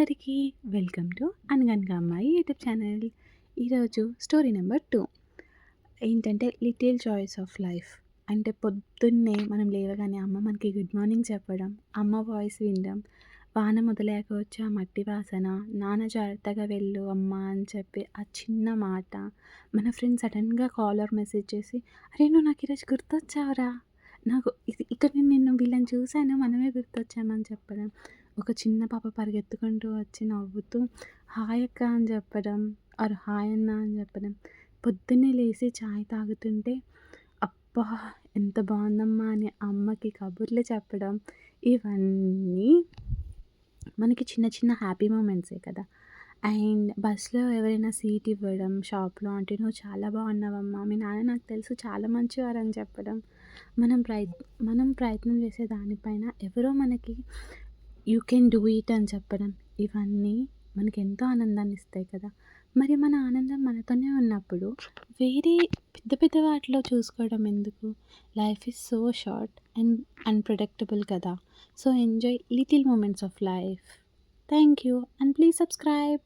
అందరికీ welcome to అనగనగా అమ్మాయి యూట్యూబ్ ఛానల్. ఈరోజు స్టోరీ నెంబర్ 2 ఏంటంటే లిటిల్ జాయ్స్ ఆఫ్ లైఫ్. అంటే పొద్దున్నే మనం లేవగానే అమ్మ మనకి గుడ్ మార్నింగ్ చెప్పడం, అమ్మ వాయిస్ వినడం, వాన మొదలయ్యాక వచ్చే ఆ మట్టి వాసన, నాన్న జాగ్రత్తగా వెళ్ళు అమ్మ అని చెప్పి ఆ చిన్న మాట, మన ఫ్రెండ్ సడన్గా కాల్ ఆర్ మెసేజ్ చేసి అరే నువ్వు నాకు ఈరోజు గుర్తొచ్చావురా, నాకు ఇక్కడ నేను నిన్ను వీళ్ళని చూశాను మనమే గుర్తొచ్చామని చెప్పడం, ఒక చిన్న పాప పరిగెత్తుకుంటూ వచ్చి నవ్వుతూ హాయ్ అక్క అని చెప్పడం ఆర్ హాయ్ అన్న అని చెప్పడం, పొద్దున్నే లేసి చాయ్ తాగుతుంటే అబ్బా ఎంత బాగుందమ్మా అని అమ్మకి కబుర్లు చెప్పడం, ఇవన్నీ మనకి చిన్న చిన్న హ్యాపీ మూమెంట్సే కదా. అండ్ బస్‌లో ఎవరైనా సీట్ ఇవ్వడం, షాప్‌లో ఆంటీ "నువ్వు చాలా బాగున్నావమ్మా, మీ నాన్న నాకు తెలుసు చాలా మంచివారని" చెప్పడం, మనం ప్రయత్ మనం ప్రయత్నం చేసే దానిపైన ఎవరో మనకి యూ కెన్ డూ ఇట్ అని చెప్పడం, ఇవన్నీ మనకెంతో ఆనందాన్నిస్తాయి కదా. మరి మన ఆనందం మనతోనే ఉన్నప్పుడు వేరే పెద్ద పెద్ద వాటిలో చూసుకోవడం ఎందుకు? Life is so short and unpredictable కదా. So enjoy little moments of life. Thank you and please subscribe.